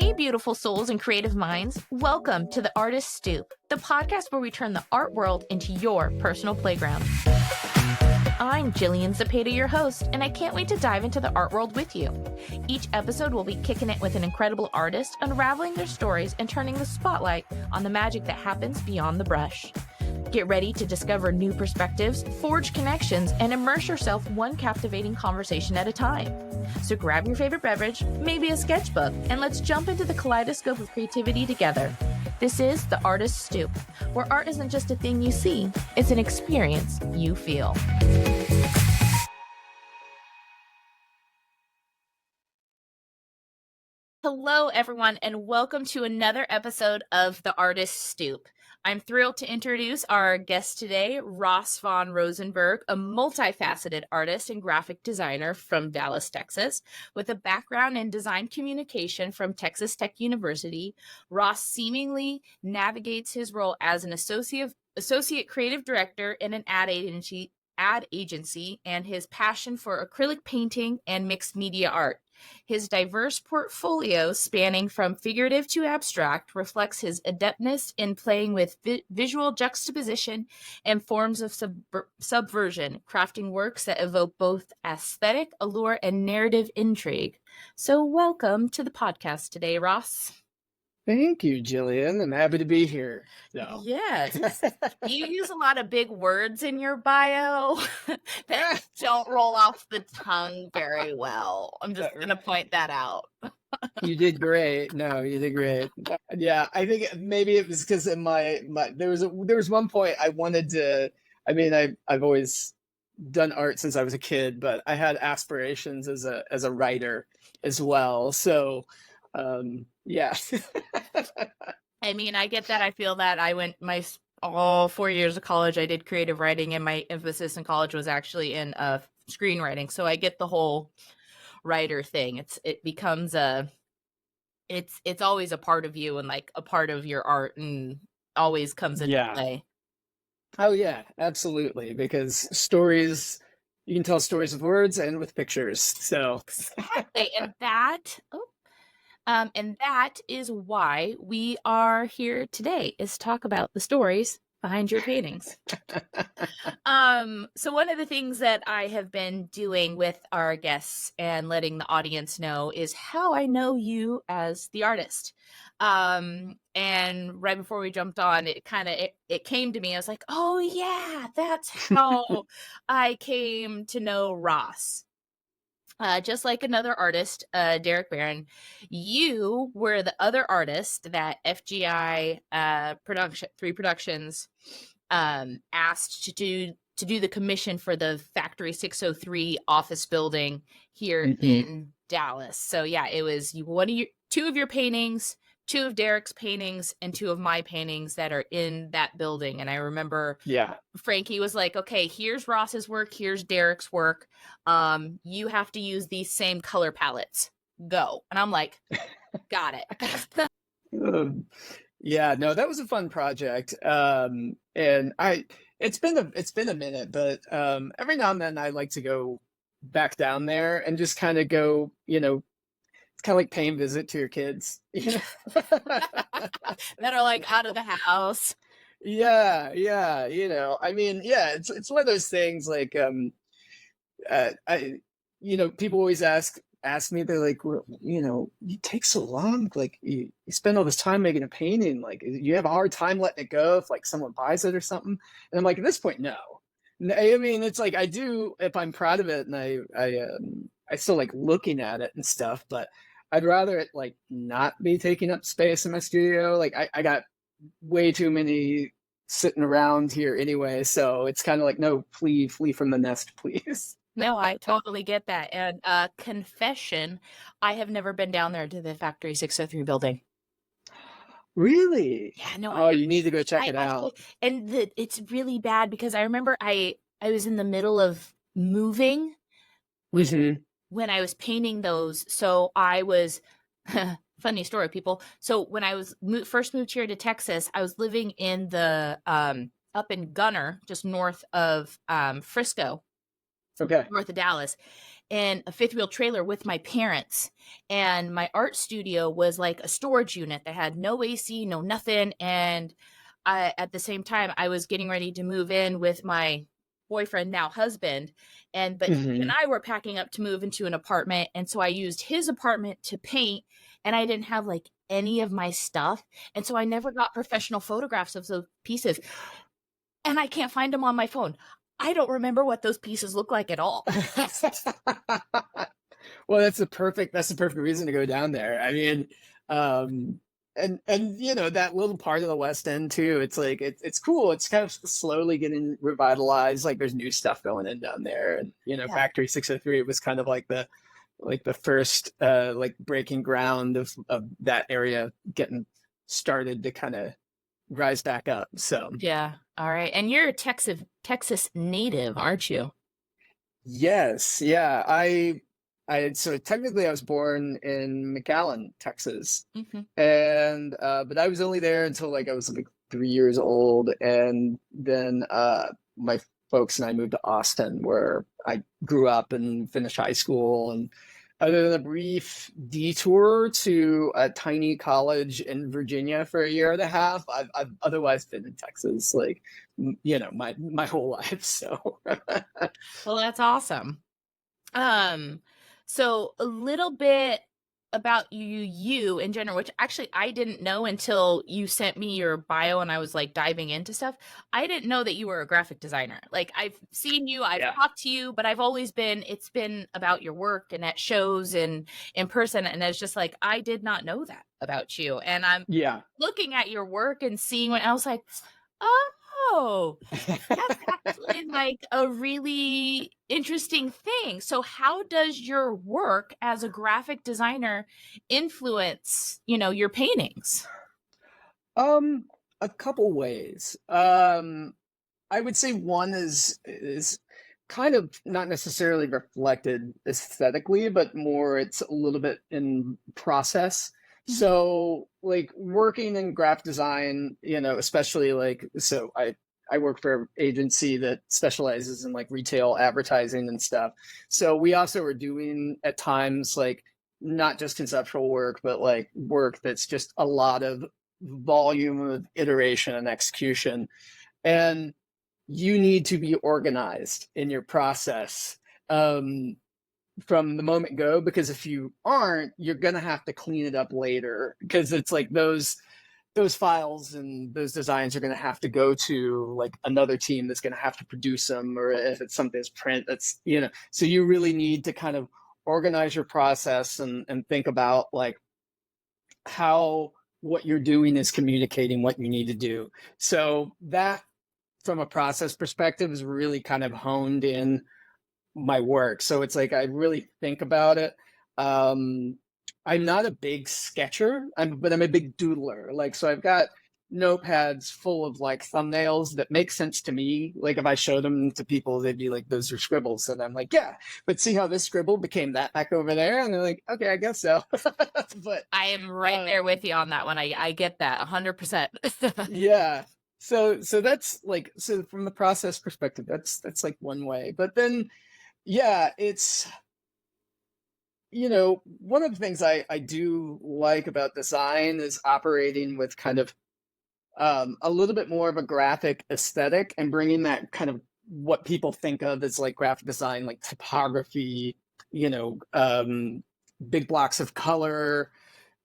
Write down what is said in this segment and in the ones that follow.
Hey, beautiful souls and creative minds. Welcome to the Artist Stoop, the podcast where we turn the art world into your personal playground. I'm Jillian Zapata, your host, and I can't wait to dive into the art world with you. Each episode will be kicking it with an incredible artist, unraveling their stories and turning the spotlight on the magic that happens beyond the brush. Get ready to discover new perspectives, forge connections, and immerse yourself one captivating conversation at a time. So grab your favorite beverage, maybe a sketchbook, and let's jump into the kaleidoscope of creativity together. This is the Artist Stoop, where art isn't just a thing you see, it's an experience you feel. Hello, everyone, and welcome to another episode of the Artist Stoop. I'm thrilled to introduce our guest today, Ross von Rosenberg, a multifaceted artist and graphic designer from Dallas, Texas. With a background in design communication from Texas Tech University, Ross seemingly navigates his role as an associate creative director in an ad agency and his passion for acrylic painting and mixed media art. His diverse portfolio, spanning from figurative to abstract, reflects his adeptness in playing with visual juxtaposition and forms of subversion, crafting works that evoke both aesthetic allure and narrative intrigue. So welcome to the podcast today, Ross. Thank you, Jillian. I'm happy to be here. So. Yes. You use a lot of big words in your bio that don't roll off the tongue very well. I'm just going to point that out. You did great. No, you did great. Yeah, I think maybe it was because in my there was one point I wanted to. I mean, I've always done art since I was a kid, but I had aspirations as a writer as well. So. Yeah. I mean, I get that. I feel that. I went all 4 years of college. I did creative writing, and my emphasis in college was actually in screenwriting. So I get the whole writer thing. It becomes it's always a part of you and like a part of your art, and always comes into play. Oh yeah, absolutely. Because stories, you can tell stories with words and with pictures. So exactly, and that is why we are here today, is talk about the stories behind your paintings. So one of the things that I have been doing with our guests and letting the audience know is how I know you as the artist. And right before we jumped on, it came to me. I was like, oh yeah, that's how I came to know Ross. Just like another artist, Derek Barron, you were the other artist that FGI Three Productions asked to do the commission for the Factory 603 office building here in Dallas. So yeah, it was two of your paintings, two of Derek's paintings, and two of my paintings that are in that building. And I remember Frankie was like, okay, here's Ross's work, here's Derek's work. You have to use these same color palettes. Go. And I'm like, got it. Yeah, no, that was a fun project. And it's been a minute, but every now and then I like to go back down there and just kind of go, it's kind of like paying visit to your kids, that are like out of the house. Yeah. I mean, yeah, it's one of those things like people always ask me, they're like, well, you take so long, like you spend all this time making a painting, like you have a hard time letting it go if like someone buys it or something. And I'm like, at this point, no. I mean, it's like I do if I'm proud of it, and I still like looking at it and stuff, but I'd rather it like not be taking up space in my studio. Like I got way too many sitting around here anyway, so it's kind of like, no, flee from the nest, please. No, I totally get that. And confession, I have never been down there to the Factory 603 building. Really? Yeah, no. Oh, you need to go check it out. And it's really bad because I remember I was in the middle of moving when I was painting those. So I was, funny story, people. So when I was first moved here to Texas, I was living in the up in Gunner, just north of Frisco. Okay. north of Dallas, in a fifth wheel trailer with my parents. And my art studio was like a storage unit that had no AC, no nothing. And at the same time, I was getting ready to move in with my boyfriend, now husband. But he and Hmm. I were packing up to move into an apartment. And so I used his apartment to paint, and I didn't have like any of my stuff. And so I never got professional photographs of those pieces. And I can't find them on my phone. I don't remember what those pieces look like at all. Well, that's the perfect reason to go down there. I mean, um, and that little part of the West End too. It's like it's cool. It's kind of slowly getting revitalized. Like there's new stuff going in down there, and Yeah. Factory 603 was kind of like the first like breaking ground of that area getting started to kind of rise back up. So Yeah. All right. And you're a Texas native, aren't you? yes, yeah, I so technically I was born in McAllen, Texas, Hmm. and but I was only there until like I was like 3 years old, and then my folks and I moved to Austin, where I grew up and finished high school, and other than a brief detour to a tiny college in Virginia for a year and a half, I've otherwise been in Texas like my whole life. So Well, that's awesome. Um, so a little bit about you in general, which actually I didn't know until you sent me your bio and I was like diving into stuff. I didn't know that you were a graphic designer. Like I've seen you, I've yeah, talked to you, but it's been about your work and at shows and in person. And it's just like, I did not know that about you. And I'm yeah. looking at your work and seeing what I was like, oh, that's actually like a really interesting thing. So how does your work as a graphic designer influence, your paintings? Um, a couple ways. I would say one is kind of not necessarily reflected aesthetically, but more it's a little bit in process. Mhm. So like working in graphic design, especially like so I work for an agency that specializes in like retail advertising and stuff. So we also are doing at times like not just conceptual work, but like work that's just a lot of volume of iteration and execution. And you need to be organized in your process um, from the moment go, because if you aren't, you're gonna have to clean it up later, because it's like those files and those designs are going to have to go to like another team that's going to have to produce them, or if it's something that's print, so you really need to kind of organize your process and think about like how what you're doing is communicating what you need to do. So that from a process perspective is really kind of honed in my work. So it's like I really think about it. Um, I'm not a big sketcher, but I'm a big doodler. Like, so I've got notepads full of like thumbnails that make sense to me. Like if I show them to people, they'd be like, "Those are scribbles," and I'm like, "Yeah, but see how this scribble became that back over there?" And they're like, "Okay, I guess so." But I am right uh, there with you on that one. I get that 100%. yeah. So that's like, so from the process perspective, that's like one way. But then yeah, it's one of the things I do like about design is operating with kind of a little bit more of a graphic aesthetic, and bringing that kind of what people think of as like graphic design, like typography, you know, um, big blocks of color,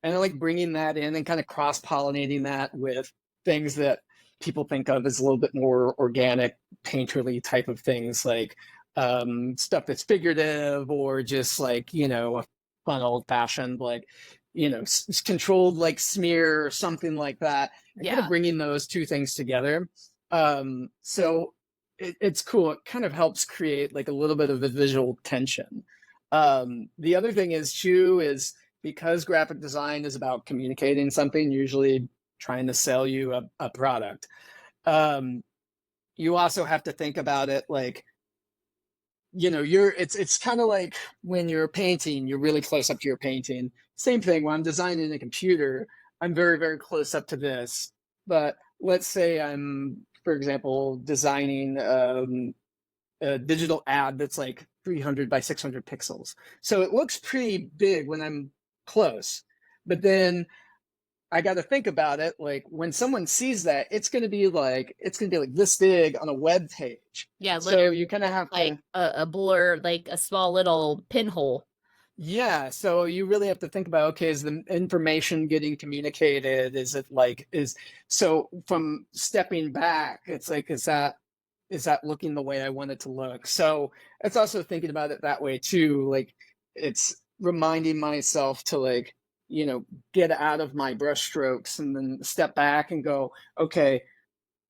and I like bringing that in and kind of cross pollinating that with things that people think of as a little bit more organic, painterly type of things, like stuff that's figurative, or just like a fun old fashioned like controlled like smear or something like that, and kind of Yeah. bringing those two things together. So it's cool. It kind of helps create like a little bit of a visual tension. The other thing is too is because graphic design is about communicating something, usually trying to sell you a product. Um, you also have to think about it like, it's kind of like when you're painting, you're really close up to your painting. Same thing when I'm designing a computer, I'm very, very close up to this. But let's say I'm, for example, designing a digital ad that's like 300 by 600 pixels. So it looks pretty big when I'm close. But then I got to think about it. Like when someone sees that, it's going to be like this big on a web page. Yeah, So literally you kind of have like to, a blur, like a small little pinhole. yeah. So you really have to think about, okay, is the information getting communicated? Is it like, so from stepping back, it's like, is that looking the way I want it to look? So it's also thinking about it that way too. Like it's reminding myself to like, get out of my brushstrokes and then step back and go, okay,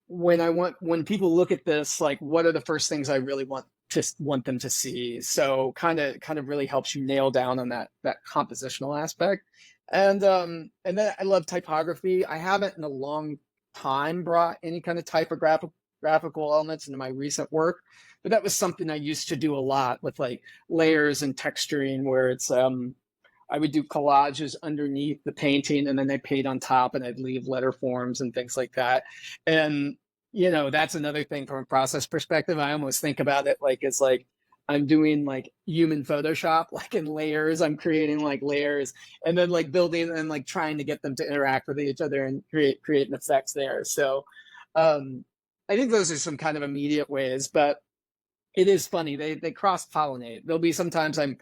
when people look at this, like what are the first things I really want them to see? So kind of really helps you nail down on that compositional aspect. And then I love typography. I haven't in a long time brought any kind of graphical elements into my recent work, but that was something I used to do a lot with like layers and texturing, where it's I would do collages underneath the painting and then I'd paint on top and I'd leave letter forms and things like that. And that's another thing from a process perspective. I almost think about it like it's like I'm doing like human Photoshop, like in layers. I'm creating like layers and then like building and like trying to get them to interact with each other and create an effects there. So um I think those are some kind of immediate ways, but it is funny. They cross pollinate. There'll be sometimes I'm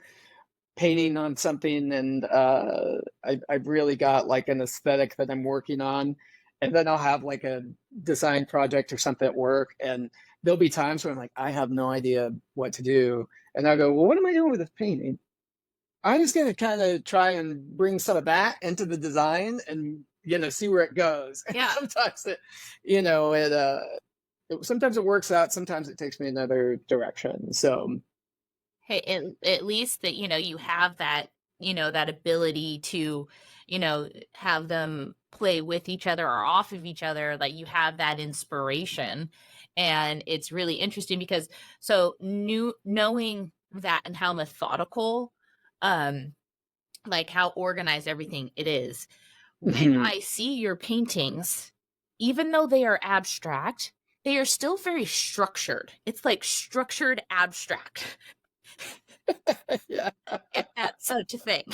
painting on something and I've really got like an aesthetic that I'm working on, and then I'll have like a design project or something at work, and there'll be times where I'm like, I have no idea what to do, and I'll go, well, what am I doing with this painting? I'm just gonna kind of try and bring some of that into the design and see where it goes. And Yeah. sometimes sometimes it works out, sometimes it takes me another direction. So Hey, at least that, you have that, that ability to, have them play with each other or off of each other, like you have that inspiration. And it's really interesting because so knowing that and how methodical, um, like how organized everything it is. When mhm. I see your paintings, even though they are abstract, they are still very structured. It's like structured abstract. Yeah. If that's such a thing.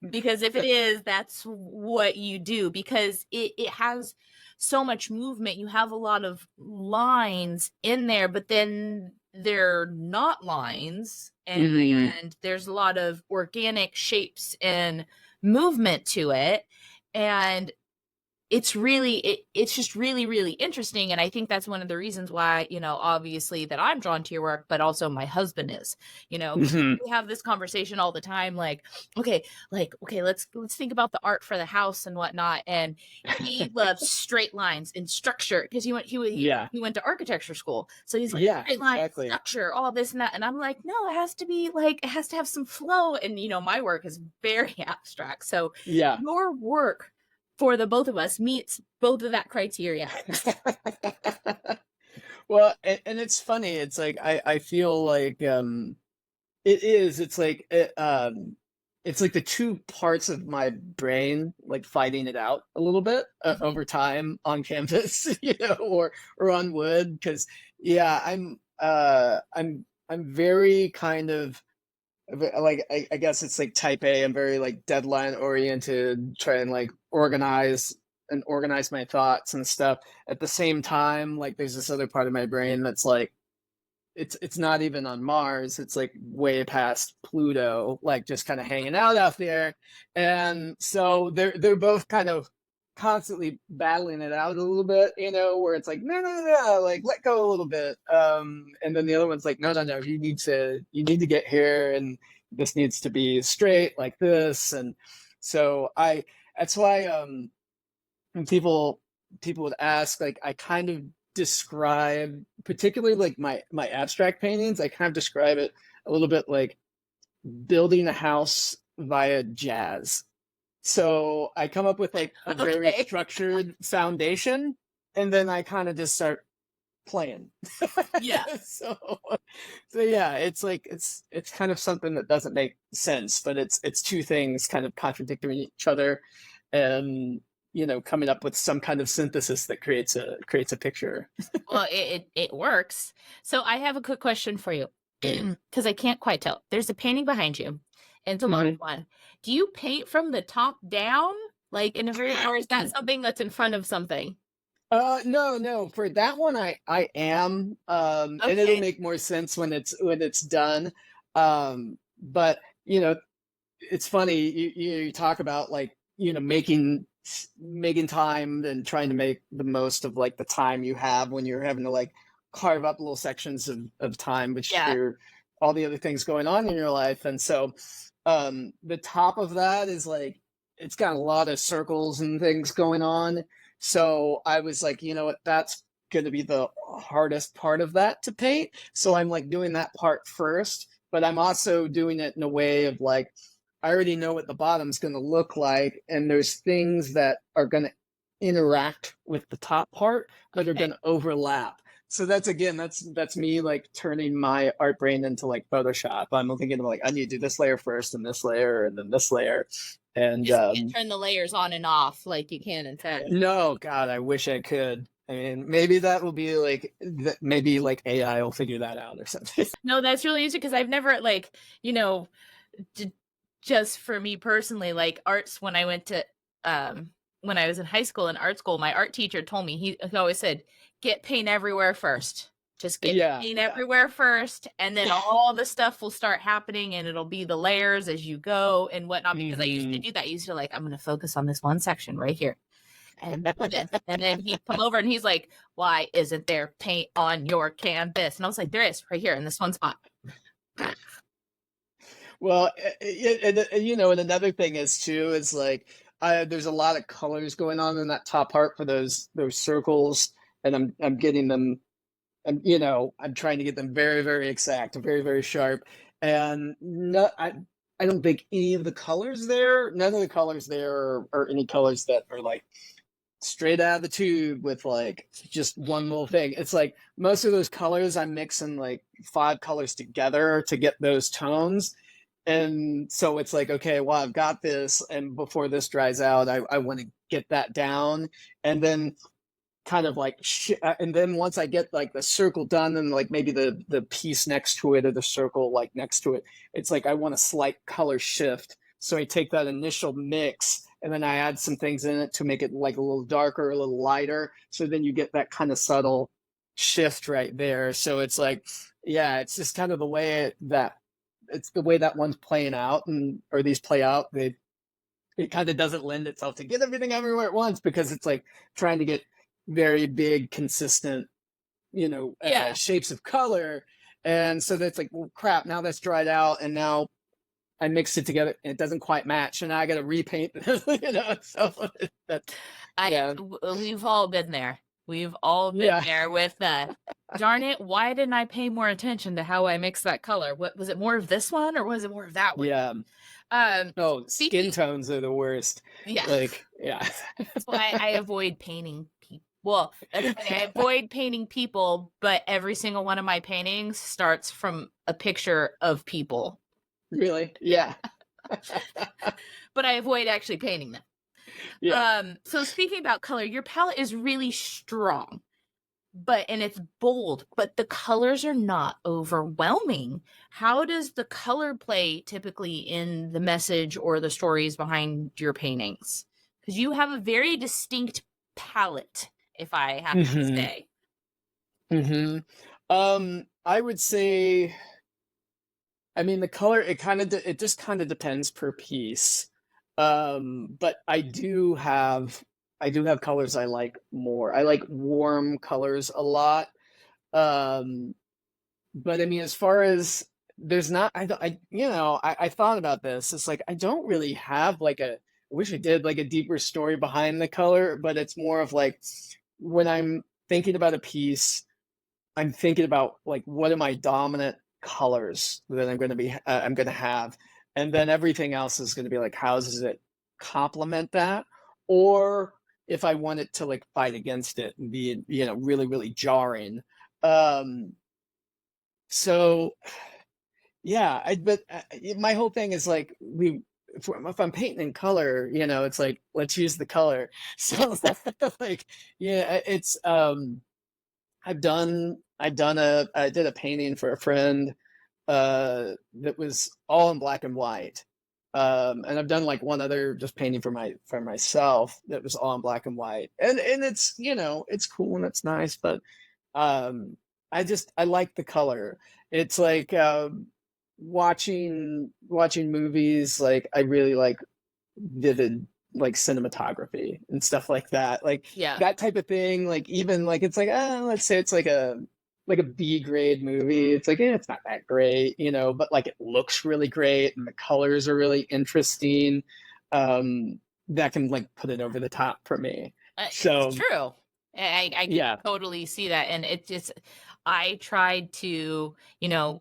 Because if it is, that's what you do, because it has so much movement. You have a lot of lines in there, but then they're not lines, Mhm. and there's a lot of organic shapes and movement to it. And it's just really, really interesting. And I think that's one of the reasons why, obviously that I'm drawn to your work, but also my husband is, because Mhm. we have this conversation all the time, okay, okay, let's think about the art for the house and whatnot. And he loves straight lines and structure because Yeah. he went to architecture school. So he's like Yeah, straight line, exactly. structure, all this and that. And I'm like, no, it has to be like, it has to have some flow. And my work is very abstract. So Yeah. your work for the both of us meets both of that criteria. Well, and it's funny. It's like I feel like it is. It's like the two parts of my brain like fighting it out a little bit over time on canvas, or on wood. Because yeah, I'm very kind of like I guess it's like type A. I'm very like deadline oriented, try and like organize my thoughts and stuff. At the same time, like there's this other part of my brain that's like it's not even on Mars. It's like way past Pluto, like just kind of hanging out there. And so they're both kind of constantly battling it out a little bit, where it's like, no, no, no, like let go a little bit. And then the other one's like, no, no, no, you need to get here, and this needs to be straight like this. And so that's why when people would ask, like I kind of describe, particularly like my abstract paintings, I kind of describe it a little bit like building a house via jazz. So I come up with like a very Okay. structured foundation, and then I kind of just start playing. Yeah. so so yeah, it's like it's kind of something that doesn't make sense, but it's two things kind of contradicting each other. And coming up with some kind of synthesis that creates a picture. Well, it works. So I have a quick question for you, because I can't quite tell. There's a painting behind you, and it's a large one. Do you paint from the top down, like in a very, or is that something that's in front of something? No. For that one, I am, and it'll Okay. make more sense when it's done. But it's funny you talk about like making time and trying to make the most of like the time you have when you're having to like carve up little sections of time, which Yeah. are all the other things going on in your life. And so the top of that is like it's got a lot of circles and things going on. So I was like, you know what, that's going to be the hardest part of that to paint. So I'm like doing that part first, but I'm also doing it in a way of like, I already know what the bottom's going to look like, and there's things that are going to interact with the top part that are Okay. going to overlap. So that's me like turning my art brain into like Photoshop. I'm thinking of like I need to do this layer first, and this layer, and then this layer, and Just can't turn the layers on and off like you can in Photoshop. no, God, I wish I could. I mean, maybe that will be like maybe like AI will figure that out or something. No, that's really easy because I've never like, you know, just for me personally, like arts when I was in high school and art school, my art teacher told me he always said, get paint everywhere first. Just get Yeah, paint yeah. everywhere first, and then all the stuff will start happening, and it'll be the layers as you go and whatnot. Because I used to do that. I used to like, I'm going to focus on this one section right here. And then he'd come over and he's like, why isn't there paint on your canvas? And I was like, there is right here in this one spot. Well, and another thing is too is like there's a lot of colors going on in that top part for those circles, and I'm getting them, and I'm trying to get them very very exact, very very sharp, and no, I don't think any of the colors there, none of the colors there are any colors that are like straight out of the tube with like just one little thing. It's like most of those colors I'm mixing like 5 colors together to get those tones. And so it's like, okay, well, I've got this, and before this dries out, I want to get that down, and then kind of like, and then once I get like the circle done, and like maybe the piece next to it or the circle like next to it, it's like I want a slight color shift. So I take that initial mix, and then I add some things in it to make it like a little darker, a little lighter. So then you get that kind of subtle shift right there. So it's like, yeah, it's just kind of the way that it's the way that one's playing out, and or these play out. It kind of doesn't lend itself to get everything everywhere at once, because it's like trying to get very big, consistent, Yeah. shapes of color. And so that's like, well, crap, now that's dried out, and now I mixed it together and it doesn't quite match, and now I got to repaint, so that, yeah. We've all been there. We've all been Yeah. there with darn it, why didn't I pay more attention to how I mixed that color? What was it, more of this one or was it more of that one? Yeah. Oh, skin tones are the worst. Yeah. Like, yeah. That's why I avoid painting people. Well, I avoid painting people, but every single one of my paintings starts from a picture of people. Really? Yeah. But I avoid actually painting them. Yeah. So speaking about color, your palette is really strong, and it's bold, but the colors are not overwhelming. How does the color play typically in the message or the stories behind your paintings? Because you have a very distinct palette, if I have to say. I would say, I mean, the color, it just kind of depends per piece. But I do have colors I like more. I like warm colors a lot. But I mean, as far as there's not, I thought about this. It's like I don't really have like I wish I did like a deeper story behind the color, but it's more of like when I'm thinking about a piece, I'm thinking about like what are my dominant colors that I'm going to have, and then everything else is going to be like how does it complement that, or if I want it to like fight against it and be really really jarring. So yeah, but my whole thing is like if I'm painting in color, it's like, let's use the color. So like, yeah, it's I did a painting for a friend that was all in black and white. And I've done like one other just painting for myself that was all in black and white. And it's, it's cool and it's nice, but um I like the color. It's like watching movies, like I really like vivid like cinematography and stuff like that. Like Yeah. that type of thing, like even like it's like let's say it's like a B grade movie. It's like, it's not that great, but like it looks really great and the colors are really interesting. Um, that can like put it over the top for me. It's So true. I can yeah. totally see that. And it just, I tried to,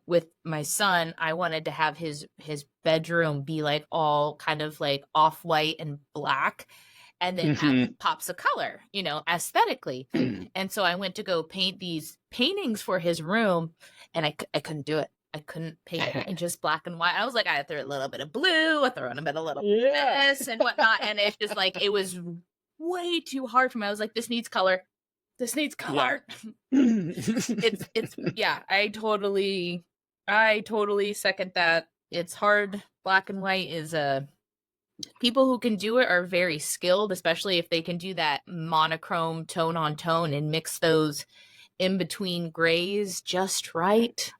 with my son, I wanted to have his bedroom be like all kind of like off white and black, and then have Hmm. pops of color, aesthetically. And so I went to go paint these paintings for his room, and I couldn't do it. I couldn't paint in just black and white. I was like, I threw a little bit of blue, I threw in a bit, a little Yeah. this and whatnot, and it's just like it was way too hard for me. I was like, this needs color. This needs Yeah. color. It's yeah, I totally second that. It's hard. Black and white is people who can do it are very skilled, especially if they can do that monochrome tone on tone and mix those in between grays just right.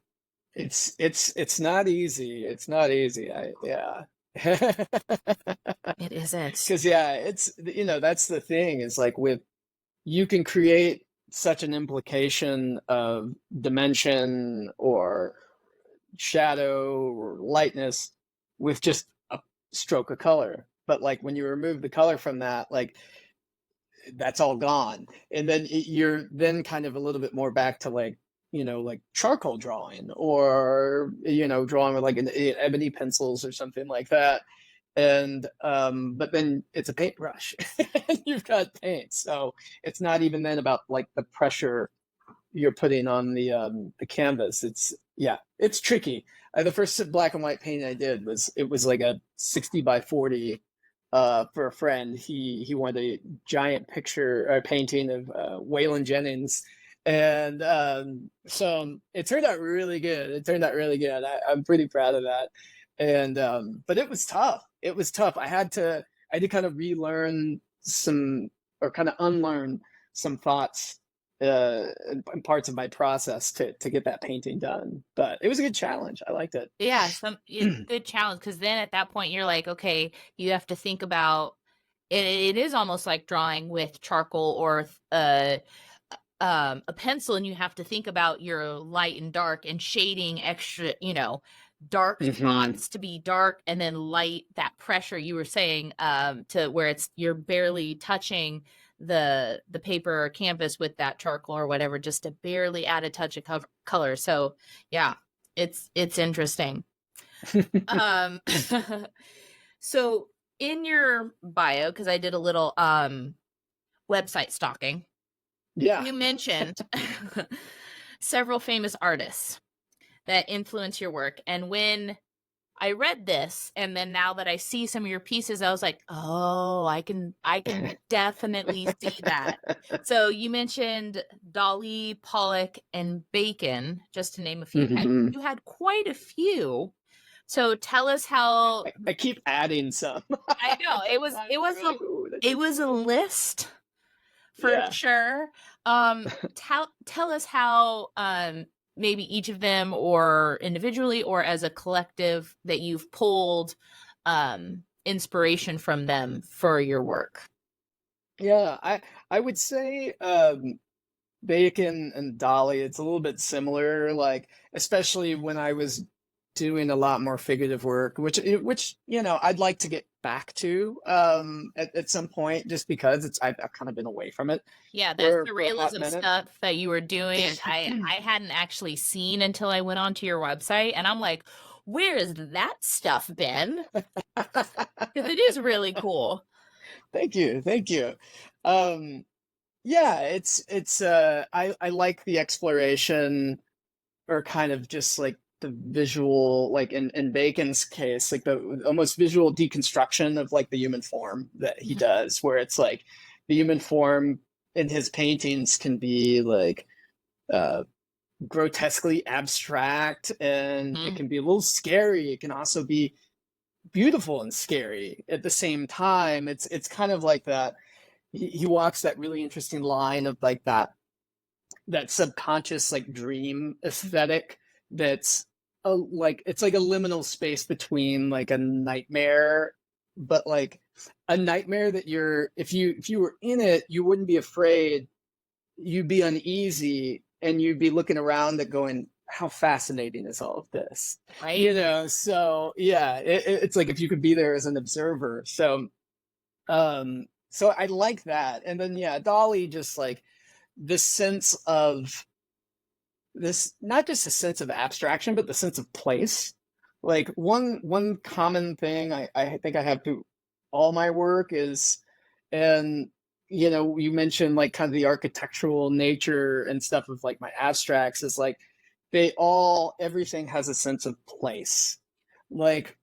It's not easy. It's not easy. Yeah. It isn't. Because yeah, it's that's the thing, is like with you can create such an implication of dimension or shadow or lightness with just a stroke of color. But like when you remove the color from that, like that's all gone. And then you're then kind of a little bit more back to like, like charcoal drawing, or, drawing with like ebony pencils or something like that. And but then it's a paintbrush and you've got paint. So it's not even then about like the pressure you're putting on the canvas. It's tricky. The first black and white painting I did was like a 60 by 40 for a friend. He wanted a giant picture or painting of Waylon Jennings, and so it turned out really good. I'm pretty proud of that. And but it was tough. It was tough. I had to kind of relearn some, or kind of unlearn some thoughts and parts of my process to get that painting done. But it was a good challenge. I liked it. Yeah, it's a good challenge, because then at that point you're like, okay, you have to think about it. It is almost like drawing with charcoal or a pencil, and you have to think about your light and dark and shading extra, dark Hmm. spots to be dark, and then light, that pressure you were saying, to where you're barely touching the paper or canvas with that charcoal or whatever, just to barely add a touch of color. So yeah, it's interesting. Um, so in your bio, because I did a little website stalking, Yeah. you mentioned several famous artists that influence your work. And when I read this, and then now that I see some of your pieces, I was like, oh, I can definitely see that. So you mentioned Dali, Pollock, and Bacon, just to name a few. Hmm. You had quite a few. So tell us how. I keep adding some. I know it was I'm it was a like, "Ooh, that's it was a list for yeah." sure. Tell us how maybe each of them, or individually or as a collective, that you've pulled inspiration from them for your work. Yeah, I would say Bacon and Dolly, it's a little bit similar, like especially when I was doing a lot more figurative work, which I'd like to get back to at some point, just because I've kind of been away from it Yeah, that for a hot surrealism minute. stuff that you were doing, I hadn't actually seen until I went onto your website, and I'm like, where has that stuff been? Because it is really cool. Thank you, thank you. Um, yeah, it's I like the exploration, or kind of just like the visual, like in Bacon's case, like the almost visual deconstruction of like the human form that he does, where it's like the human form in his paintings can be like uh grotesquely abstract, and it Mhm. can be a little scary. It can also be beautiful and scary at the same time. It's kind of like that. He walks that really interesting line of like that subconscious like dream aesthetic that's like it's like a liminal space between like a nightmare, but like a nightmare that you're if you were in it, you wouldn't be afraid, you'd be uneasy, and you'd be looking around at going, how fascinating is all of this, Right? so yeah, it's like if you could be there as an observer. So I like that. And then yeah, Dolly, just like this sense of this, not just a sense of abstraction, but the sense of place. Like one common thing I think I have to all my work is, and you mentioned like kind of the architectural nature and stuff of like my abstracts, is like everything has a sense of place. Like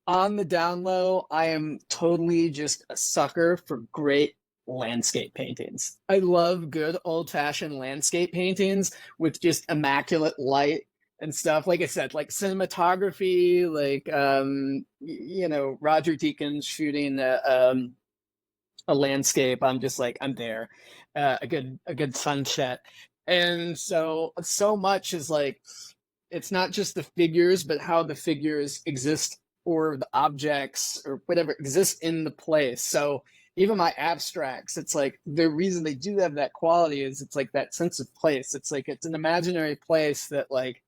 on the down low, I am totally just a sucker for great landscape paintings. I love good old fashioned landscape paintings with just immaculate light and stuff. Like I said, like cinematography, like Roger Deakins shooting a landscape. I'm just like, I'm there. A good sunset. And so much is like, it's not just the figures, but how the figures exist, or the objects or whatever exists in the place. So even my abstracts, it's like the reason they do have that quality is it's like that sense of place. It's like it's an imaginary place that like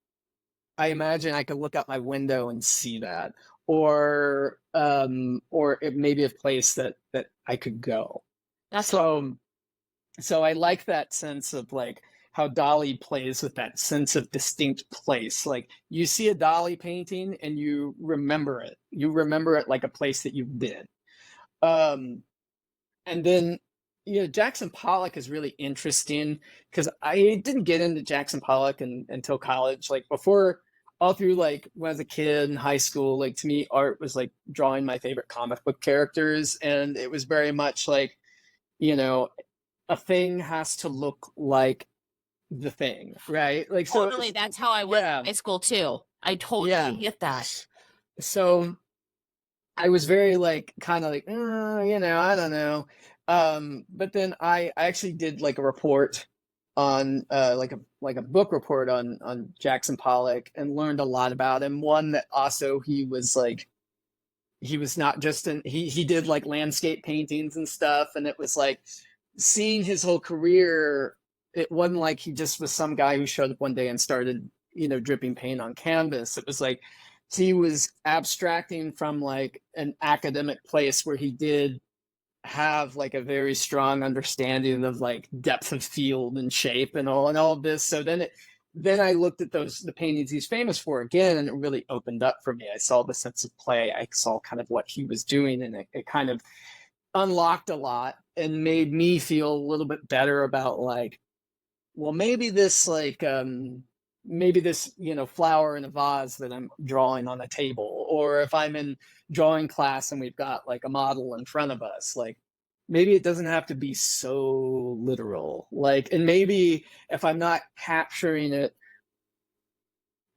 I imagine I could look out my window and see that, or it may be a place that I could go. That's So I like that sense of like how Dali plays with that sense of distinct place. Like you see a Dali painting and you remember it. You remember it like a place that you've been. Um, and then Jackson Pollock is really interesting because I didn't get into Jackson Pollock until college. Like before, all through like when I was a kid in high school, like to me, art was like drawing my favorite comic book characters, and it was very much like you know a thing has to look like the thing, right? Like so, totally, that's how I was yeah, in high school too. I totally yeah. get that. So I was very like kind of like, I don't know. But then I actually did like a report on like a book report on Jackson Pollock, and learned a lot about him. One that also he was not just he did like landscape paintings and stuff, and it was like seeing his whole career. It wasn't like he just was some guy who showed up one day and started dripping paint on canvas. It was like he was abstracting from like an academic place where he did have like a very strong understanding of like depth of field and shape and all of this. So then I looked at the paintings he's famous for again, and it really opened up for me. I saw the sense of play. I saw kind of what he was doing, and it kind of unlocked a lot and made me feel a little bit better about like, well, maybe this flower in a vase that I'm drawing on a table, or if I'm in drawing class and we've got like a model in front of us, like maybe it doesn't have to be so literal, like, and maybe if I'm not capturing it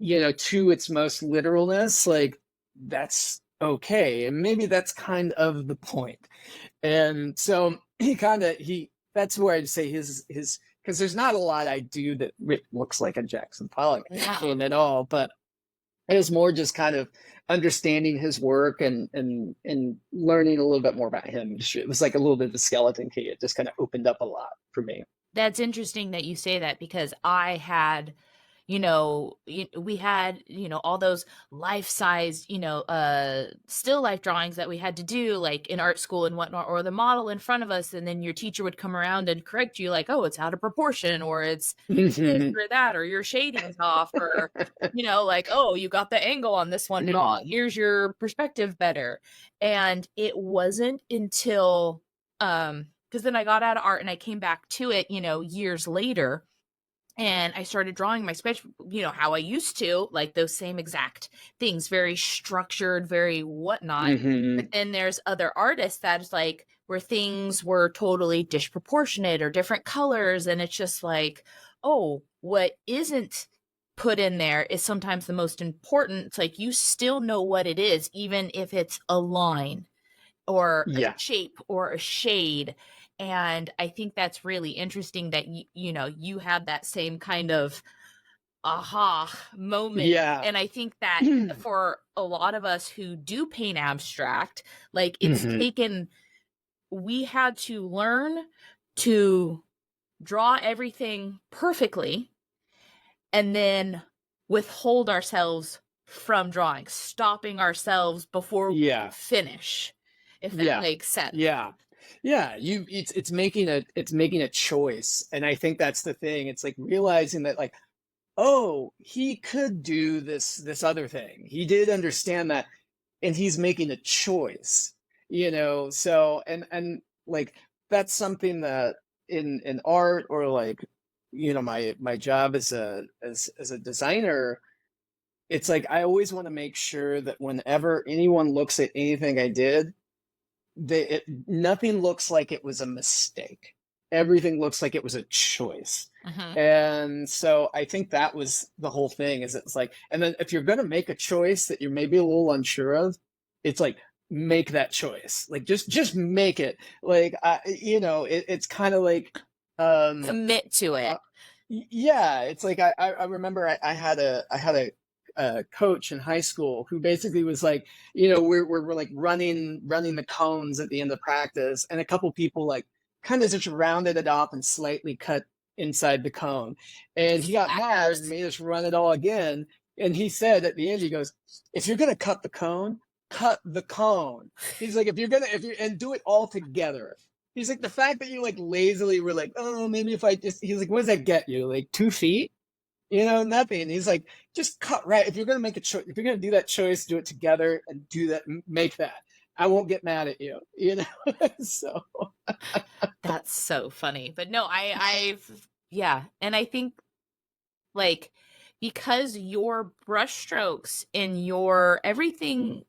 to its most literalness, like that's okay, and maybe that's kind of the point. And so he that's where I'd say his because there's not a lot I do that looks like a Jackson Pollock Yeah. at all, but it was more just kind of understanding his work and learning a little bit more about him. It was like a little bit of a skeleton key. It just kind of opened up a lot for me. That's interesting that you say that, because I had, we had, all those life size, still life drawings that we had to do like in art school and whatnot, or the model in front of us. And then your teacher would come around and correct you like, oh, it's out of proportion, or it's this or that, or your shading's off, or, like, oh, you got the angle on this one wrong. Here's your perspective better. And it wasn't until, because then I got out of art and I came back to it, years later, And I started drawing my sketch, how I used to, like those same exact things, very structured, very whatnot. But Mm-hmm. then there's other artists that's like where things were totally disproportionate or different colors. And it's just like, oh, what isn't put in there is sometimes the most important. It's like you still know what it is, even if it's a line or a Yeah. shape or a shade. And I think that's really interesting that you had that same kind of aha moment. Yeah. And I think that for a lot of us who do paint abstract, like Hmm. we had to learn to draw everything perfectly and then withhold ourselves from drawing, stopping ourselves before we Yeah. finish, if that Yeah. makes sense. Yeah. Yeah. It's making a choice. And I think that's the thing. It's like realizing that like, oh, he could do this other thing. He did understand that, and he's making a choice, so and like that's something that in art or like my job as a designer, it's like I always want to make sure that whenever anyone looks at anything I did, nothing looks like it was a mistake. Everything looks like it was a choice. Mhm. And so I think that was the whole thing is it's like, and then if you're going to make a choice that you're maybe a little unsure of, it's like, make that choice. Like, just make it. Like, it's kind of like, um, Commit to it. uh, yeah, it's like I remember I had a coach in high school who basically was like, we're like running the cones at the end of practice, and a couple people like kind of just rounded it off and slightly cut inside the cone, and he got mad and Slackers. made us run it all again. And he said at the end, he goes, "If you're gonna cut the cone, cut the cone." He's like, if you and do it all together. He's like, the fact that you like lazily were like, oh, maybe if I just, he's like, what does that get you? Like 2 feet? Nothing. And he's like, just cut right. If you're going to make a choice, if you're going to do that choice, do it together and do that, make that. I won't get mad at you. So, That's so funny. But no, yeah. And I think like because your brushstrokes and your everything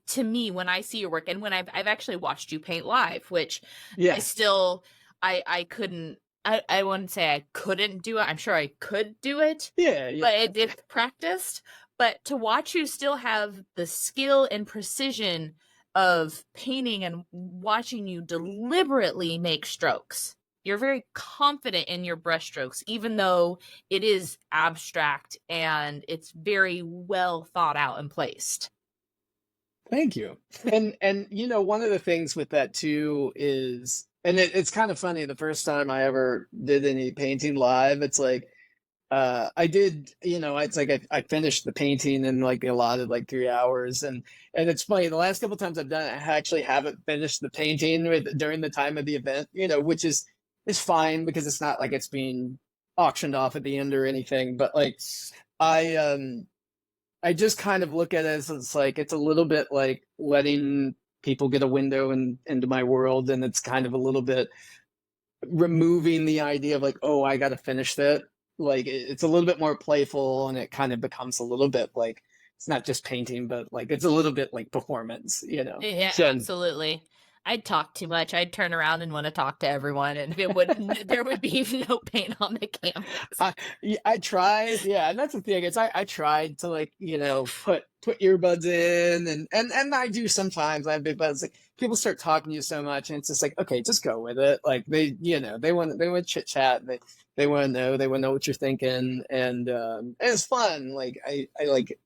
to me when I see your work and when I've actually watched you paint live, which I yeah. still I couldn't I wouldn't say I couldn't do it. I'm sure I could do it, Yeah. Yeah. but it's practiced. But to watch you still have the skill and precision of painting and watching you deliberately make strokes. You're very confident in your brushstrokes, even though it is abstract and it's very well thought out and placed. Thank you. And one of the things with that too is, and it's kind of funny, the first time I ever did any painting live, it's like, I did, it's like I finished the painting in like the allotted like 3 hours, and it's funny. The last couple times I've done it, I actually haven't finished the painting during the time of the event, which is fine because it's not like it's being auctioned off at the end or anything. But like, I just kind of look at it as it's like it's a little bit like letting people get a window into my world, and it's kind of a little bit removing the idea of like, oh, I got to finish that. Like it's a little bit more playful, and it kind of becomes a little bit like it's not just painting, but like it's a little bit like performance. Yeah, So absolutely. I'd talk too much. I'd turn around and want to talk to everyone, and it would there would be no paint on the canvas. I I tried, yeah, and that's the thing. It's I tried to like put earbuds in, and I do sometimes. I have big buds. Like people start talking to you so much, and it's just like, okay, just go with it. Like they want chit chat. They want to know what you're thinking, and it's fun. Like I like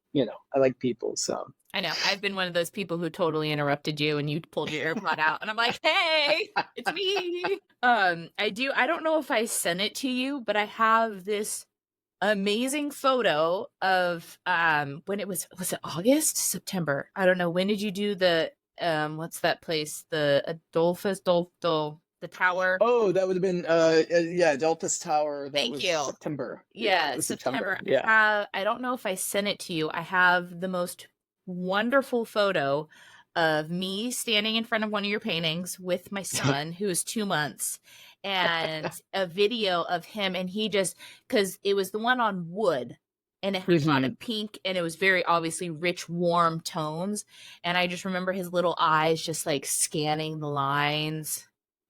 I like people. So I know. I've been one of those people who totally interrupted you and you pulled your AirPod out and I'm like, "Hey, it's me." I don't know if I sent it to you, but I have this amazing photo of when was it August, September? I don't know. When did you do the what's that place? The Adolphus the tower. oh, that would have been yeah, Delphus Tower. That Thank was you. September. Yeah, it Yeah, was September. September. Yeah. I don't know if I sent it to you. I have the most wonderful photo of me standing in front of one of your paintings with my son, who is 2 months, and a video of him. And he just, because it was the one on wood and it had a lot Mhm. of pink and it was very obviously rich, warm tones. And I just remember his little eyes just like scanning the lines,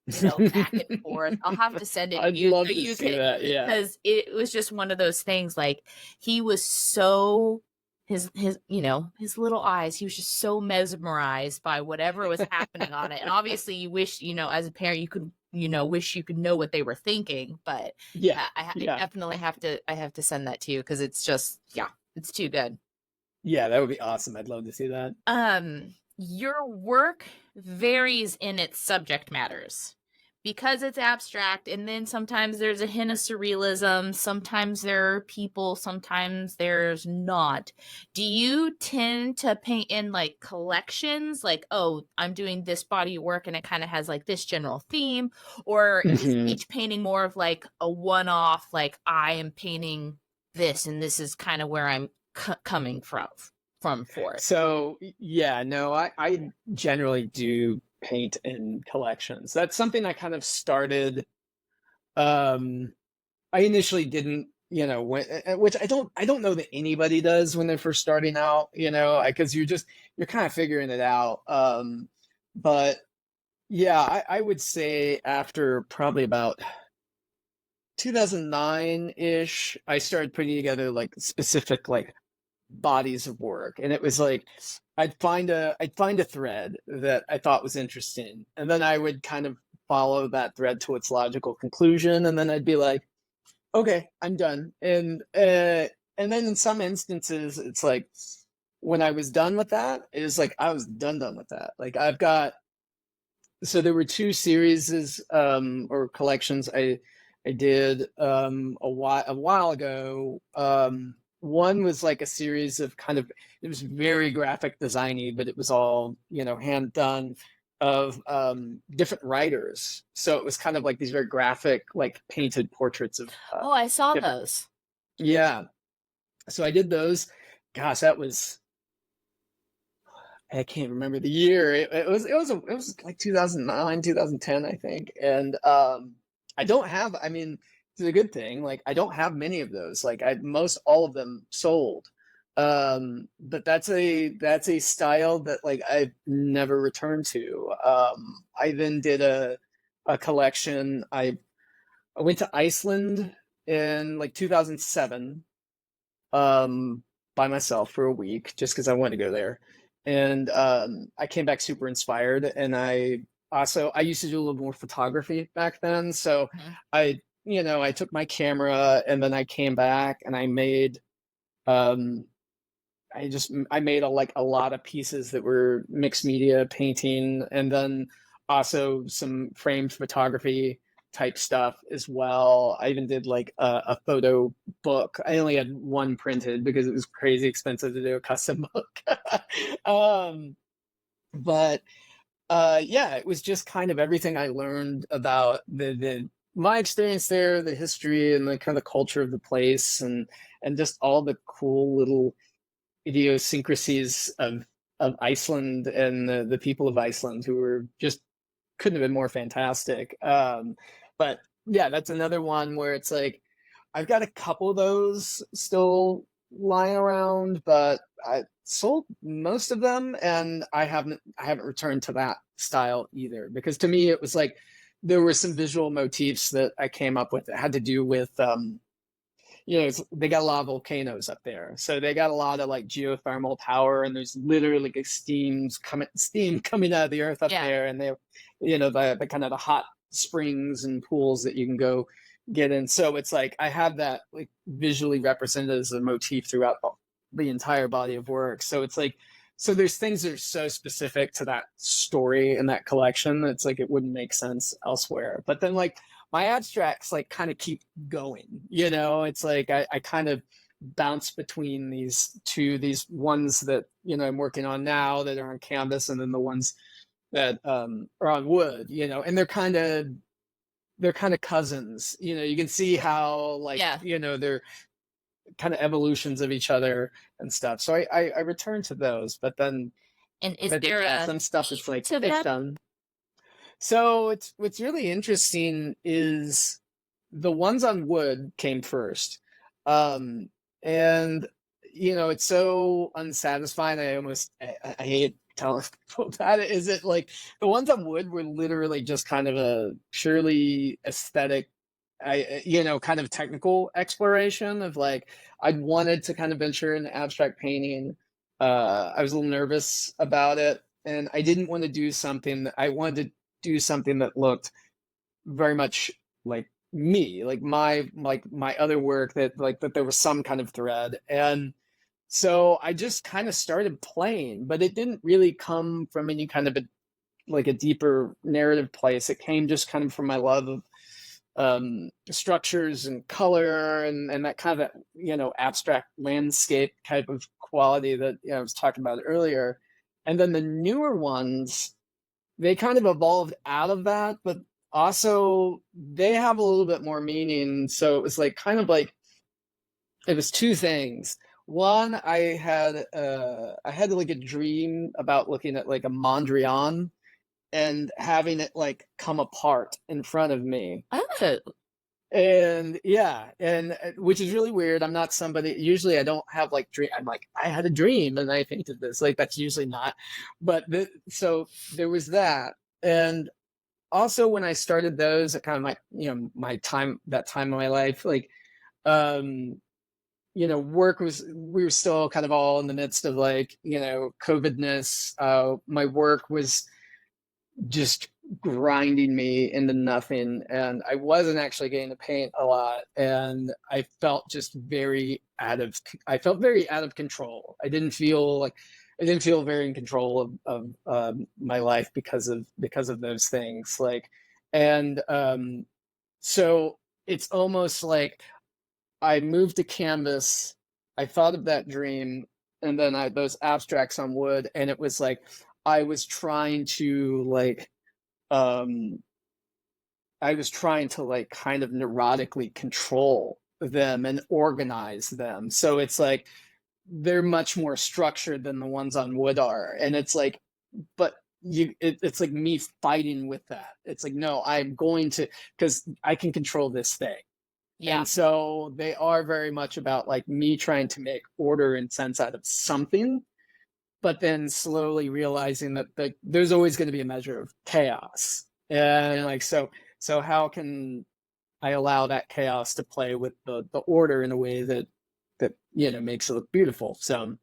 back and forth. I'll have to send it to I'd you love so to you see can, that. Yeah. because it was just one of those things. Like, he was so, his little eyes, he was just so mesmerized by whatever was happening on it. And obviously you wish, as a parent, you could, wish you could know what they were thinking. But Yeah. yeah, I Yeah. definitely have to send that to you, because it's just, yeah, it's too good. Yeah, that would be awesome. I'd love to see that. Your work varies in its subject matters because it's abstract, and then sometimes there's a hint of surrealism, sometimes there are people, sometimes there's not. Do you tend to paint in like collections, like, oh, I'm doing this body of work and it kind of has like this general theme, or is Mhm. each painting more of like a one-off, like, I am painting this and this is kind of where I'm coming from for it? So yeah, no, I generally do paint in collections. That's something I kind of started. Um, I initially didn't, which I don't know that anybody does when they're first starting out, because you're kind of figuring it out. But yeah, I would say after probably about 2009-ish, I started putting together like specific like bodies of work, and it was like I'd find a thread that I thought was interesting, and then I would kind of follow that thread to its logical conclusion, and then I'd be like, okay, I'm done. And then in some instances it's like when I was done with that, it was like I was done with that. Like I've got so there were two series or collections I did a while ago. One was like a series of kind of, it was very graphic designy, but it was all hand done, of different writers. So it was kind of like these very graphic, like painted portraits of Oh, I saw different. those. Yeah. So I did those. Gosh, that was, I can't remember the year. It was like 2009, 2010, I think. And I don't have, I mean, it's a good thing. Like I don't have many of those. Like I most all of them sold. But that's a style that like I've never returned to. I then did a collection. I went to Iceland in like 2007, um, by myself for a week just because I wanted to go there. And I came back super inspired. And I used to do a little more photography back then. So Mhm. I took my camera and then I came back and um, I made a lot of pieces that were mixed media painting, and then also some framed photography type stuff as well. I even did like a photo book. I only had one printed because it was crazy expensive to do a custom book. um, but yeah, it was just kind of everything I learned about the my experience there, the history and the kind of culture of the place, and just all the cool little idiosyncrasies of Iceland and the people of Iceland, who were just couldn't have been more fantastic. But yeah, that's another one where it's like I've got a couple of those still lying around, but I sold most of them, and I haven't returned to that style either, because to me it was like there were some visual motifs that I came up with that had to do with they got a lot of volcanoes up there, so they got a lot of like geothermal power, and there's literally like steam coming out of the earth up Yeah. there, and they have, the kind of the hot springs and pools that you can go get in. So it's like I have that like visually represented as a motif throughout the entire body of work. So it's like, so there's things that are so specific to that story and that collection that's like it wouldn't make sense elsewhere. But then like my abstracts like kind of keep going. It's like I kind of bounce between these ones that I'm working on now that are on canvas, and then the ones that are on wood, and they're kind of cousins. You can see how like Yeah. they're kind of evolutions of each other and stuff. So I return to those, but then And is But there yeah, a some stuff it's theme like to it's that? done. So it's what's really interesting is the ones on wood came first. Um, and it's so unsatisfying. I hate telling people that. Is it like the ones on wood were literally just kind of a purely aesthetic, kind of technical exploration of like I wanted to kind of venture into abstract painting. I was a little nervous about it, and I didn't want to do something that I wanted to do something that looked very much like me, like my other work, that there was some kind of thread. And so I just kind of started playing, but it didn't really come from any kind of a deeper narrative place. It came just kind of from my love of structures and color and that kind of abstract landscape type of quality that I was talking about earlier. And then the newer ones, they kind of evolved out of that, but also they have a little bit more meaning. So it was like kind of like it was two things. One, I had like a dream about looking at like a Mondrian and having it like come apart in front of me. Oh, And yeah, and which is really weird. I'm not somebody, usually I don't have like dream. I'm like, I had a dream and I painted this. Like that's usually not. So there was that. And also when I started those, at kind of my time, that time of my life, like um, work we were still kind of all in the midst of like, COVIDness. My work was just grinding me into nothing, and I wasn't actually getting to paint a lot, and I felt very out of control. I didn't feel very in control of my life because of those things, like. And so it's almost like I moved to canvas, I thought of that dream, and then those abstracts on wood, and it was like I was trying to like um I was trying to like kind of neurotically control them and organize them. So it's like they're much more structured than the ones on wood are. And it's like, but it's like me fighting with that. It's like, no, I'm going to, because I can control this thing. yeah. And so they are very much about like me trying to make order and sense out of something, but then slowly realizing that there's always going to be a measure of chaos. And like, so how can I allow that chaos to play with the order in a way that makes it look beautiful? So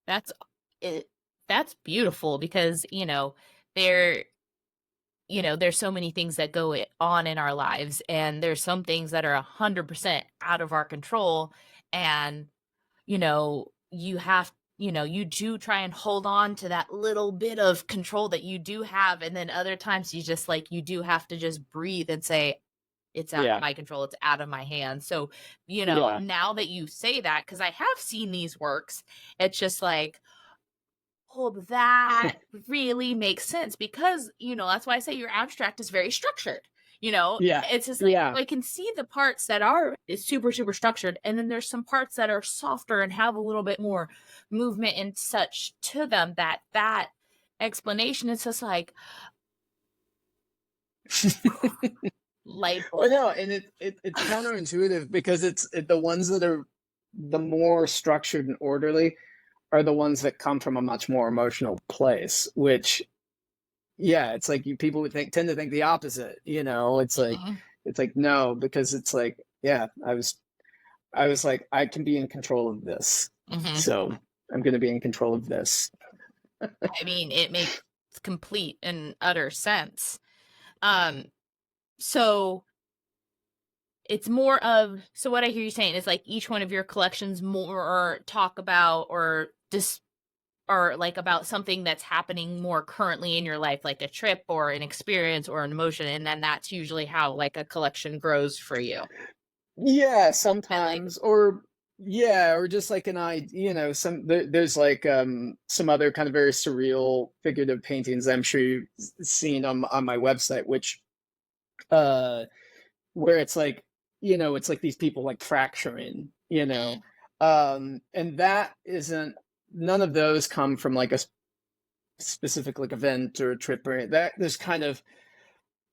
That's it. That's beautiful because, there, there's so many things that go on in our lives, and there's some things that are 100% out of our control. And, you have, you do try and hold on to that little bit of control that you do have. And then other times you do have to just breathe and say, it's out of yeah, my control, it's out of my hands. So, yeah, now that you say that, because I have seen these works, it's just like, oh, that really makes sense because, that's why I say your abstract is very structured. yeah, It's just like yeah, I can see the parts that are super, super structured, and then there's some parts that are softer and have a little bit more movement and such to them that explanation is just like light well, bulb. no, and it's counterintuitive because the ones that are the more structured and orderly are the ones that come from a much more emotional place, which yeah, it's like people would tend to think the opposite. Mhm, It's like no, because it's like yeah, I was like I can be in control of this, mhm. so I'm going to be in control of this. I mean, it makes complete and utter sense. Um, so it's more of, so what I hear you saying is like each one of your collections more talk about or just or like about something that's happening more currently in your life, like a trip or an experience or an emotion, and then that's usually how like a collection grows for you. Yeah, Ultimately. sometimes, or yeah, or just like an idea, there's like some other kind of very surreal figurative paintings I'm sure you've seen on my website, which uh where it's like it's like these people like fracturing, Mm, and that isn't none of those come from like a specific like event or trip or that. There's kind of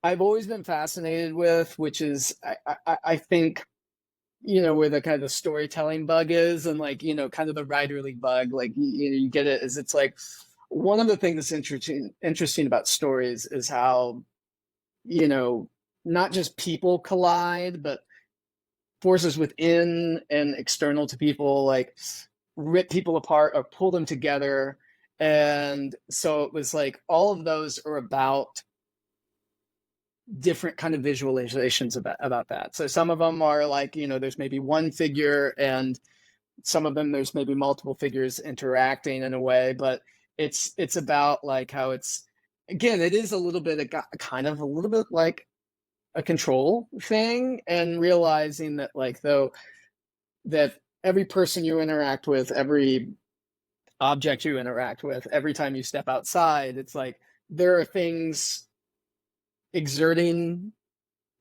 I've always been fascinated with, which is I think where the kind of storytelling bug is, and like kind of the writerly bug, like you get it, is it's like one of the things that's interesting about stories is how you know not just people collide, but forces within and external to people like rip people apart or pull them together. And so it was like all of those are about different kind of visualizations about that. So some of them are like, there's maybe one figure, and some of them there's maybe multiple figures interacting in a way, but it's about like how it's, again, it is a little bit kind of a little bit like a control thing, and realizing that like though that every person you interact with, every object you interact with, every time you step outside, it's like there are things exerting,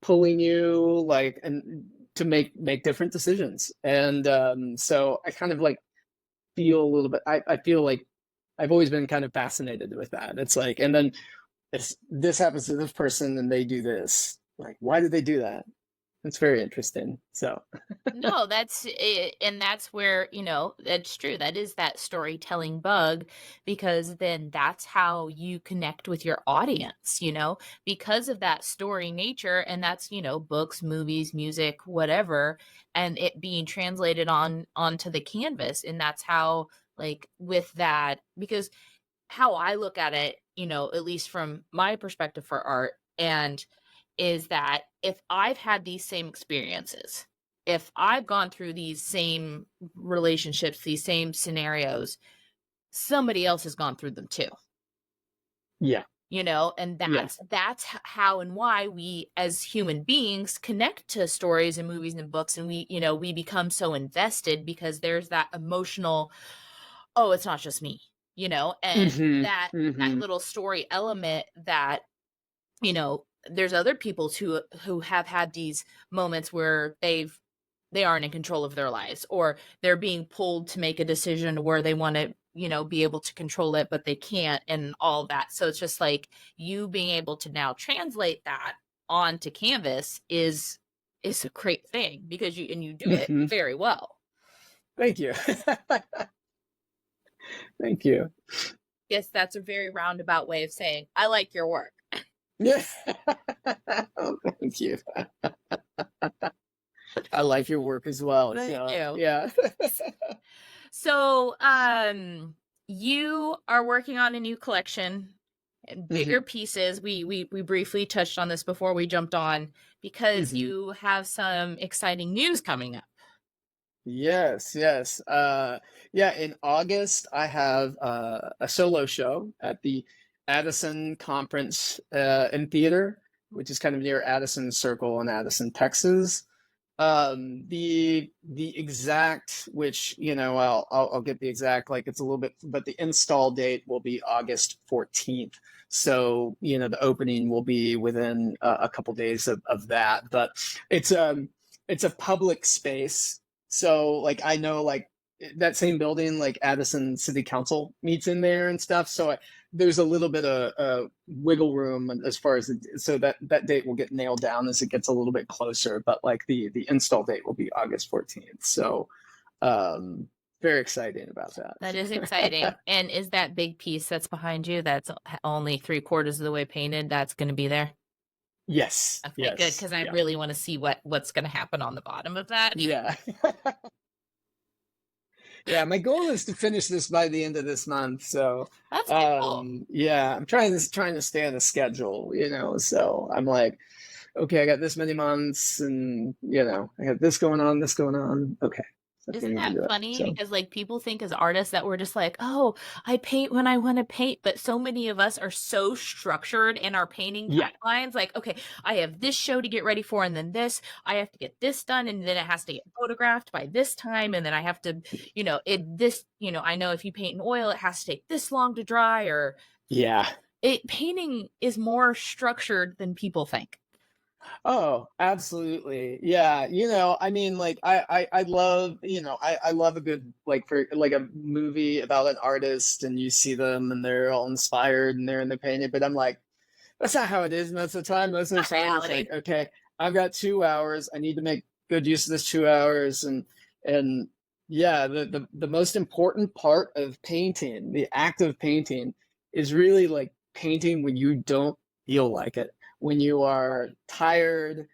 pulling you, like, and to make different decisions. And so I kind of like feel a little bit. I feel like I've always been kind of fascinated with that. It's like, and then this happens to this person, and they do this. Like, why did they do that? It's very interesting. So No, that's it, and that's where, that's true. That is that storytelling bug, because then that's how you connect with your audience, because of that story nature, and that's, books, movies, music, whatever, and it being translated onto the canvas. And that's how, like, with that, because how I look at it, at least from my perspective for art, and is that if I've had these same experiences, if I've gone through these same relationships, these same scenarios, somebody else has gone through them too. yeah, And yeah, that's how and why we as human beings connect to stories and movies and books, and we become so invested because there's that emotional, oh, it's not just me, and mm-hmm, that mm-hmm, little story element that, there's other people who have had these moments where they aren't in control of their lives, or they're being pulled to make a decision where they want to, be able to control it, but they can't, and all that. So it's just like you being able to now translate that onto canvas is a great thing, because you do it mm-hmm. very well. Thank you. Thank you. Yes, that's a very roundabout way of saying I like your work. Yeah. Oh, thank you. I like your work as well. Thank So you. yeah. So, you are working on a new collection and bigger Hmm. pieces. We briefly touched on this before we jumped on, because Hmm. you have some exciting news coming up. Yes, yes. Yeah, in August, I have a solo show at the Addison Conference and Theater, which is kind of near Addison Circle in Addison, Texas. The exact, which I'll get the exact, like it's a little bit, but the install date will be August 14th. So the opening will be within a couple days of that. But it's it's a public space, so like I know like that same building, like Addison City Council meets in there and stuff. So there's a little bit of wiggle room as far as so that date will get nailed down as it gets a little bit closer. But like the install date will be August 14th. So um, very exciting about That is that. exciting. And is that big piece that's behind you, that's only 3/4 of the way painted, that's going to be there? Yes, Okay, good, yes, because I yeah, really want to see what's going to happen on the bottom of that. yeah. Yeah, my goal is to finish this by the end of this month. So, That's cool. yeah, I'm trying to stay on a schedule, So I'm like, okay, I got this many months, and I got this going on, this going on. Okay, so I Isn't need to that do it. funny? So Because like people think as artists that we're just like, oh, I paint when I want to paint, but so many of us are so structured in our painting yeah, timelines. Like, okay, I have this show to get ready for, and then this, I have to get this done, and then it has to get photographed by this time, and then I have to, I know if you paint in oil, it has to take this long to dry, or yeah, painting is more structured than people think. Oh, absolutely. Yeah. I mean, like I love, I love a good like for like a movie about an artist and you see them and they're all inspired and they're in the painting, but I'm like, that's not how it is most of the time. Most of the Not time it's reality. like, okay, I've got 2 hours. I need to make good use of this 2 hours. And yeah, the most important part of painting, the act of painting, is really like painting when you don't feel like it, when you are tired,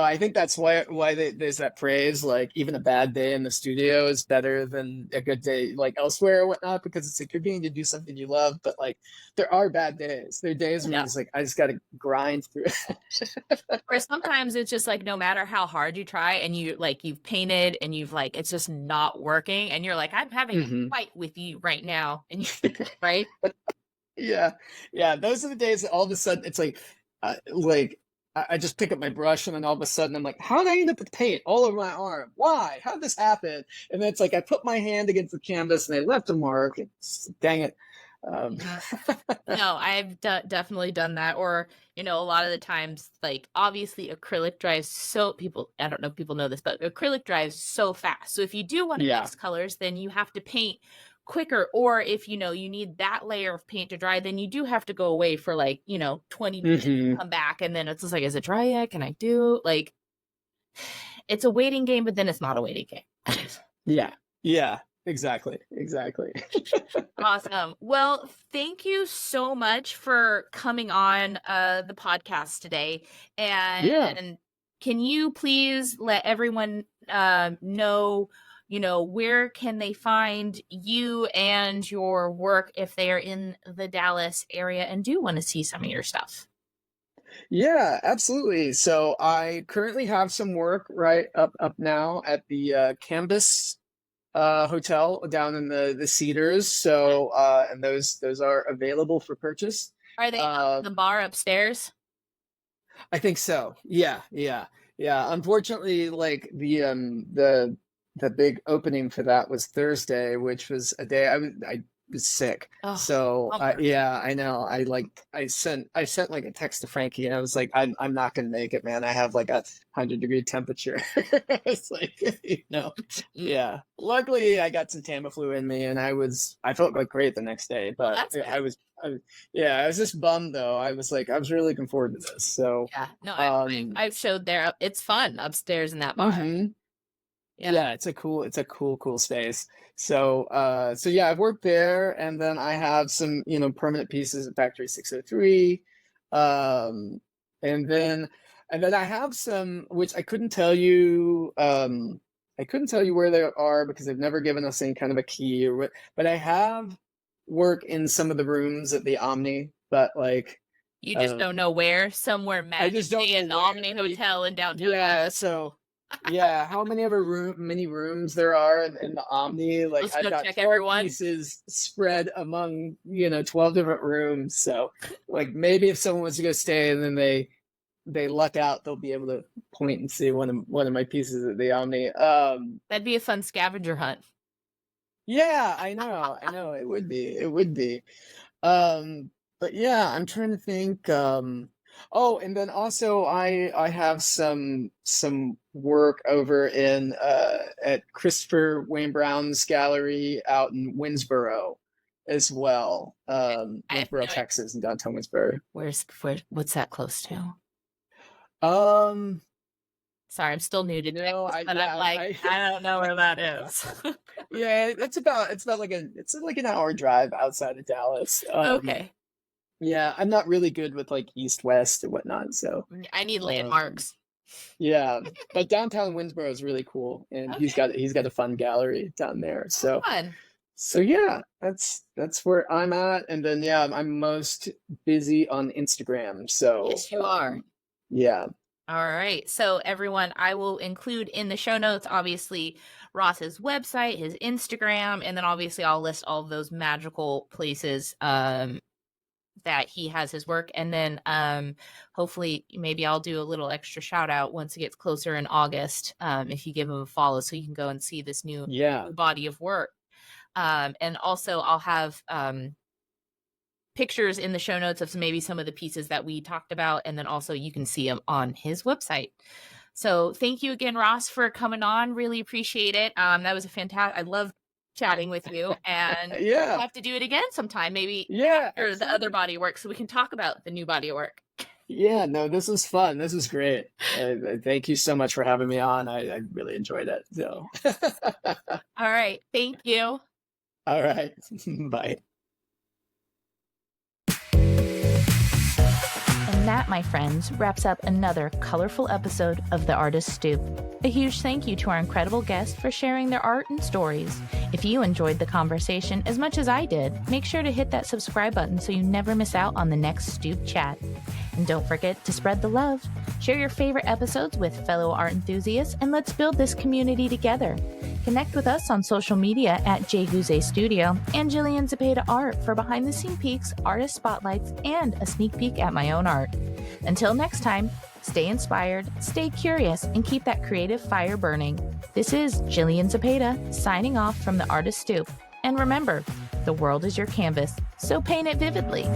I think that's why there's that phrase like even a bad day in the studio is better than a good day like elsewhere or whatnot, because it's like you're getting to do something you love, but like there are bad days. There are days when you're Yeah. just like, I just got to grind through it. Or sometimes it's just like no matter how hard you try and you've painted and you've like it's just not working and you're like, I'm having a Hmm. fight with you right now. And right? Yeah, yeah. Those are the days that all of a sudden it's like I just pick up my brush and then all of a sudden I'm like, how did I end up with paint all over my arm? Why? How did this happen? And then it's like I put my hand against the canvas and I left a mark. Dang it. Um, Mhm. No, I've definitely done that. Or, a lot of the times, like obviously acrylic dries so people, I don't know if people know this, but acrylic dries so fast. So if you do want to yeah. mix colors, then you have to paint quicker. Or if, you need that layer of paint to dry, then you do have to go away for like, 20 minutes, Hmm. come back. And then it's just like, is it dry yet? Can I do like, it's a waiting game, but then it's not a waiting game. Yeah. Yeah. Exactly. Exactly. Awesome. Well, thank you so much for coming on the podcast today. Yeah. And can you please let everyone know, where can they find you and your work if they are in the Dallas area and do want to see some of your stuff? Yeah, absolutely. So I currently have some work right up now at the Canvas hotel down in the Cedars. So and those are available for purchase. Are they up Uh, in the bar upstairs? I think so. Yeah, yeah, yeah. Unfortunately, like the big opening for that was Thursday, which was a day I was sick. Oh, So bummer. yeah, I know. I sent like a text to Frankie, and I was like, I'm not gonna make it, man. I have like 100-degree temperature. It's like, yeah. Luckily, I got some Tamiflu in me, and I felt like great the next day. Well, But that's good. yeah, I was just bummed though. I was really looking forward to this. So, Yeah. No, um, I've showed there. It's fun upstairs in that bar. mhm. Yeah. Yeah, it's a cool space. So yeah, I've worked there, and then I have some, permanent pieces at Factory 603. Um, and then I have some which I couldn't tell you where they are because they've never given us any kind of a key or what, but I have work in some of the rooms at the Omni, but like You just don't um know where, somewhere I just don't magically know in the where. Omni Hotel in downtown Yeah, Austin. so yeah, how many rooms there are in the Omni? Like Let's I've go got check 12 everyone. pieces spread among, 12 different rooms. So like maybe if someone wants to go stay and then they luck out, they'll be able to point and see one of my pieces at the Omni. That'd be a fun scavenger hunt. Yeah, I know, it would be. It would be. Um, but yeah, I'm trying to think. Oh, and then also I have some work over in at Christopher Wayne Brown's gallery out in Winsboro as well. I have Winsboro, no idea. Texas, in downtown Winsboro. What's that close to? Um, Sorry, I'm still new to no, Texas, I but I'm yeah, like, I I don't know where that is. yeah, it's about like an hour drive outside of Dallas. Okay. Yeah, I'm not really good with like east west and whatnot, so I need um landmarks. yeah, but downtown Winsboro is really cool, and he's Okay. got he's got a fun gallery down there. Oh, So fun. so yeah, that's where I'm at, and then yeah, I'm most busy on Instagram. So Yes, you are. yeah, All right. So, everyone, I will include in the show notes, obviously, Ross's website, his Instagram, and then obviously I'll list all of those magical places that he has his work. And then hopefully, maybe I'll do a little extra shout out once it gets closer in August if you give him a follow so you can go and see this yeah, new body of work. And also, I'll have pictures in the show notes of maybe some of the pieces that we talked about. And then also you can see them on his website. So thank you again, Ross, for coming on. Really appreciate it. That was a fantastic, I love chatting with you, and we'll have to do it again sometime, maybe after the other body work, so we can talk about the new body of work. Yeah, no, this was fun. This is great. Thank you so much for having me on. I really enjoyed it. So. All right. Thank you. All right. Bye. And that, my friends, wraps up another colorful episode of The Artist Stoop. A huge thank you to our incredible guests for sharing their art and stories. If you enjoyed the conversation as much as I did, make sure to hit that subscribe button so you never miss out on the next Stoop chat. And don't forget to spread the love. Share your favorite episodes with fellow art enthusiasts, and let's build this community together. Connect with us on social media at JGuze Studio and Jillian Zepeda Art for behind-the-scene peeks, artist spotlights, and a sneak peek at my own art. Until next time, stay inspired, stay curious, and keep that creative fire burning. This is Jillian Zepeda signing off from The Artist Stoop. And remember, the world is your canvas, so paint it vividly.